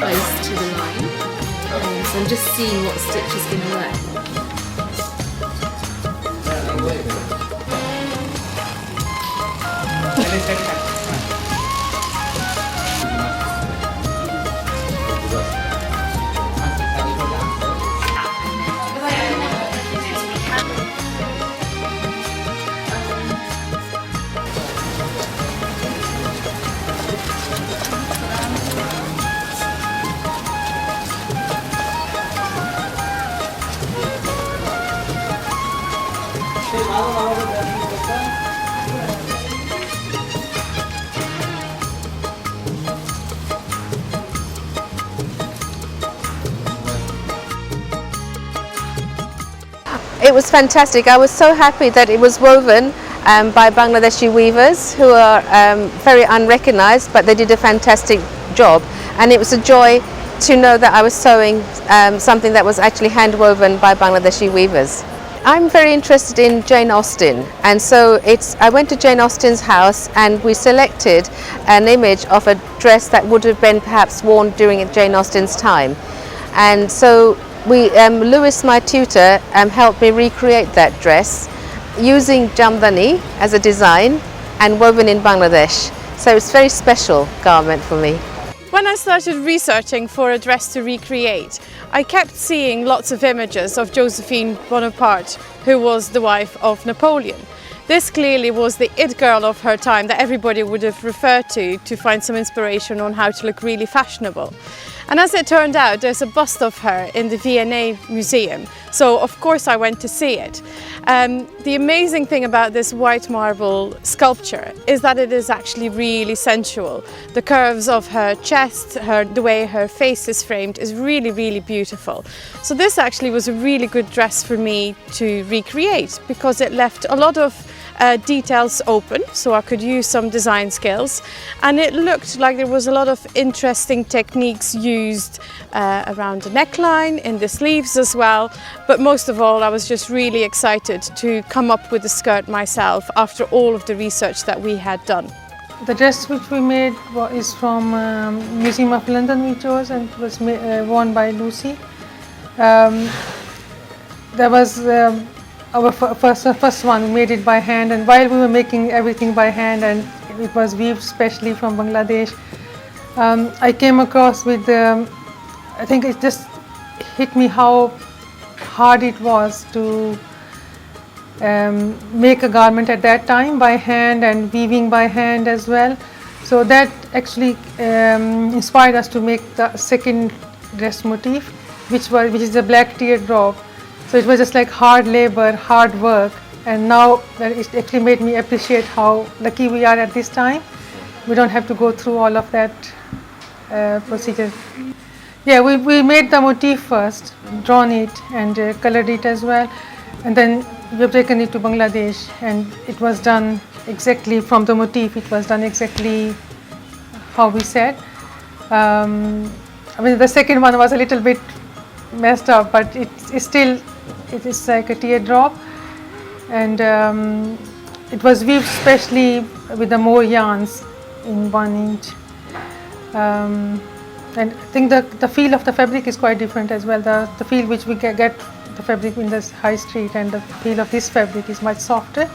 close to the line. So I'm just seeing what stitch is going to work. It was fantastic. I was so happy that it was woven by Bangladeshi weavers who are very unrecognized, but they did a fantastic job. And it was a joy to know that I was sewing something that was actually hand woven by Bangladeshi weavers. I'm very interested in Jane Austen, and so I went to Jane Austen's house and we selected an image of a dress that would have been perhaps worn during Jane Austen's time. And so Lewis, my tutor, helped me recreate that dress using jamdani as a design and woven in Bangladesh. So it's a very special garment for me. When I started researching for a dress to recreate, I kept seeing lots of images of Josephine Bonaparte, who was the wife of Napoleon. This clearly was the it girl of her time that everybody would have referred to find some inspiration on how to look really fashionable. And as it turned out, there's a bust of her in the V&A Museum, so of course I went to see it. The amazing thing about this white marble sculpture is that it is actually really sensual. The curves of her chest, the way her face is framed is really, really beautiful. So this actually was a really good dress for me to recreate because it left a lot of details open, so I could use some design skills, and it looked like there was a lot of interesting techniques used around the neckline, in the sleeves as well, but most of all I was just really excited to come up with the skirt myself after all of the research that we had done. The dress which we made is from Museum of London we chose, and it was worn by Lucy. There was our first one, we made it by hand, and while we were making everything by hand and it was weaved specially from Bangladesh, I came across with, I think it just hit me how hard it was to make a garment at that time by hand and weaving by hand as well. So that actually inspired us to make the second dress motif, which is a black teardrop. So it was just like hard labor, hard work, and now that it actually made me appreciate how lucky we are at this time. We don't have to go through all of that procedure. Yeah, we made the motif first, drawn it and colored it as well, and then we have taken it to Bangladesh, and it was done exactly from the motif. It was done exactly how we said. I mean, the second one was a little bit messed up, but it is like a teardrop, and it was weaved specially with the more yarns in 1 inch. And I think the feel of the fabric is quite different as well. The feel which we get the fabric in the high street and the feel of this fabric is much softer.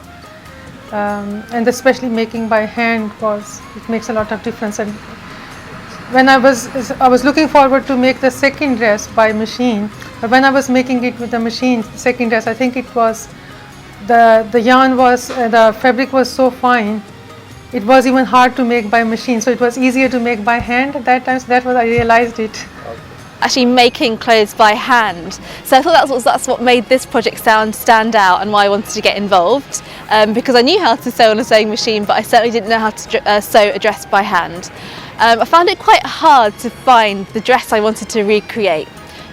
And especially making by hand it makes a lot of difference. And when I was looking forward to make the second dress by machine, but when I was making it with the machine, the second dress, I think it was the yarn was the fabric was so fine, it was even hard to make by machine. So it was easier to make by hand at that time. So that was I realized it. Actually making clothes by hand. So I thought that's what made this project stand out and why I wanted to get involved, because I knew how to sew on a sewing machine, but I certainly didn't know how to sew a dress by hand. I found it quite hard to find the dress I wanted to recreate,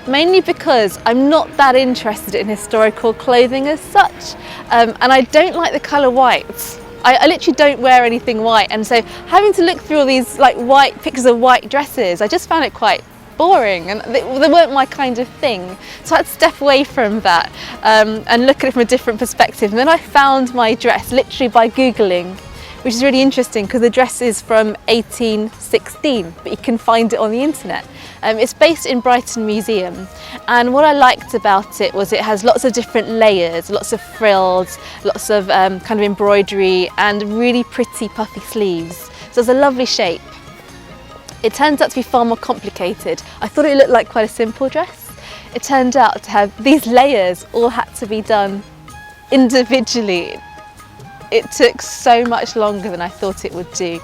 mainly because I'm not that interested in historical clothing as such, and I don't like the colour white. I literally don't wear anything white, and so having to look through all these like white pictures of white dresses, I just found it quite boring, and they weren't my kind of thing. So I had to step away from that and look at it from a different perspective. And then I found my dress literally by Googling which is really interesting because the dress is from 1816, but you can find it on the internet. It's based in Brighton Museum, and what I liked about it was it has lots of different layers, lots of frills, lots of kind of embroidery and really pretty puffy sleeves. So it's a lovely shape. It turns out to be far more complicated. I thought it looked like quite a simple dress. It turned out to have these layers all had to be done individually. It took so much longer than I thought it would do.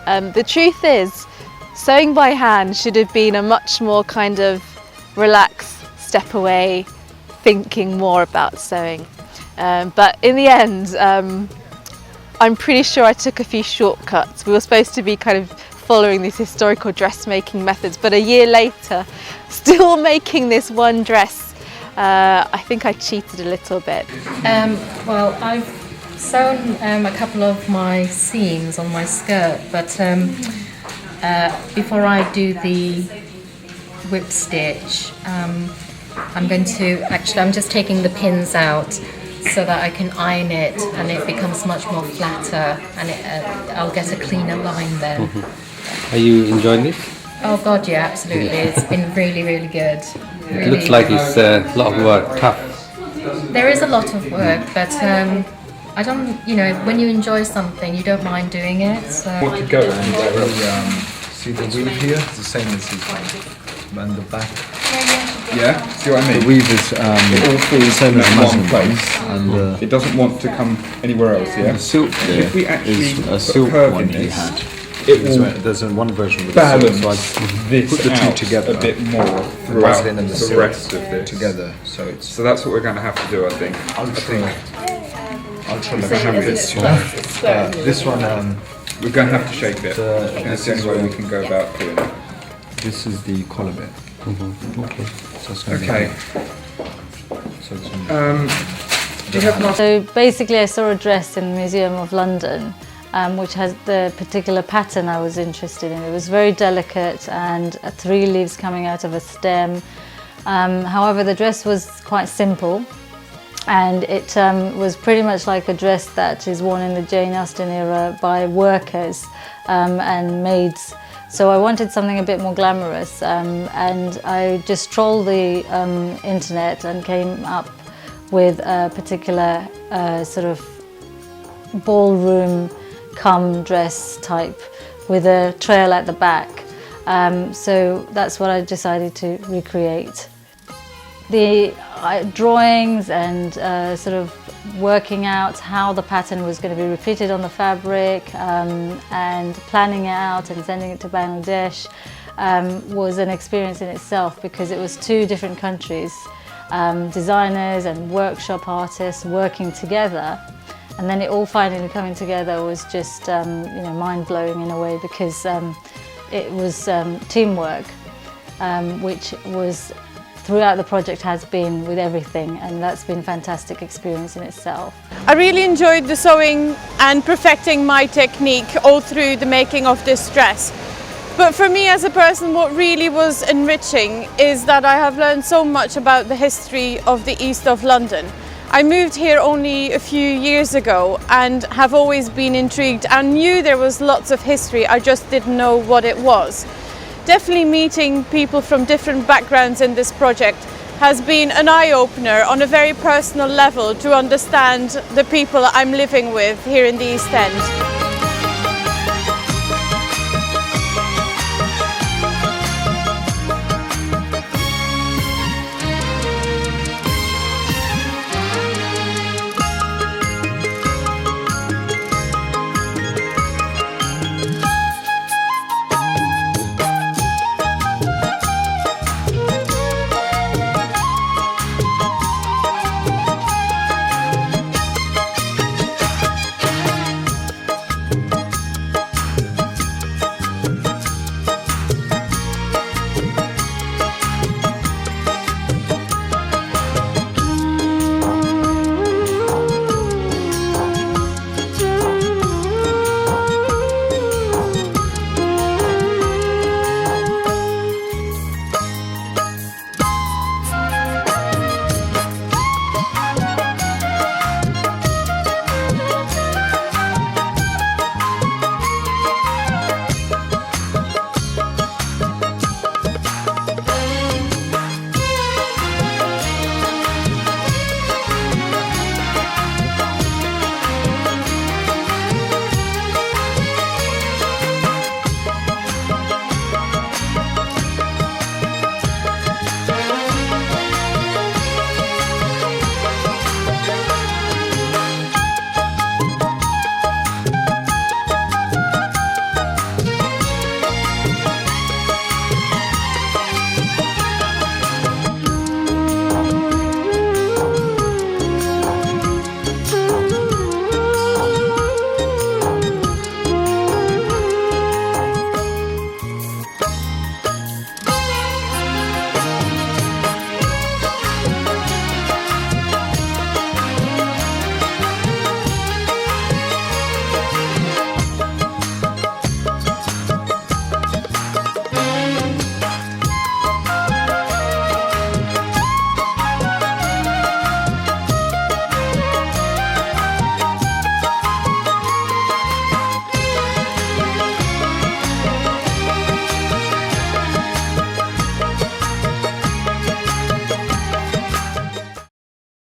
The truth is, sewing by hand should have been a much more kind of relaxed, step away, thinking more about sewing. But in the end, I'm pretty sure I took a few shortcuts. We were supposed to be kind of following these historical dressmaking methods, but a year later, still making this one dress, I think I cheated a little bit. Well, I've sewn a couple of my seams on my skirt, but before I do the whip stitch, I'm just taking the pins out so that I can iron it and it becomes much more flatter, and I'll get a cleaner line then. Are you enjoying this? Oh God, yeah, absolutely. It's been really, really good. It looks like it's a lot of work, tough. There is a lot of work, but I don't, when you enjoy something, you don't mind doing it. So. What to go and see the weave here? It's the same as around the back. Yeah, see what I mean? The weave is all falls same in as one muslin place. and It doesn't want to come anywhere else, yeah? the silk there If we actually is put a silk curve one in he this, had. it will There's one version with balance the silk, so I this put the two out together. a bit more The throughout muslin and the the silk rest of this. together. So it's So that's what we're going to have to do, I think. ultra luxurious. this one We're going to have to shape it. The- And that's the only way we can go about doing it. this is the collar bit. Okay. So it's going to Okay. so it's gonna Do you have an So basically I saw a dress in the Museum of London which has the particular pattern I was interested in. It was very delicate and 3 leaves coming out of a stem. However, the dress was quite simple, and it was pretty much like a dress that is worn in the Jane Austen era by workers and maids. So I wanted something a bit more glamorous, and I just trolled the internet and came up with a particular sort of ballroom come dress type with a trail at the back. So that's what I decided to recreate. The drawings and sort of working out how the pattern was going to be repeated on the fabric and planning it out and sending it to Bangladesh was an experience in itself, because it was 2 different countries, designers and workshop artists working together, and then it all finally coming together was just mind-blowing in a way, because it was teamwork, which was throughout the project has been with everything, and that's been a fantastic experience in itself. I really enjoyed the sewing and perfecting my technique all through the making of this dress. But for me as a person, what really was enriching is that I have learned so much about the history of the east of London. I moved here only a few years ago and have always been intrigued and knew there was lots of history, I just didn't know what it was. Definitely meeting people from different backgrounds in this project has been an eye-opener on a very personal level to understand the people I'm living with here in the East End.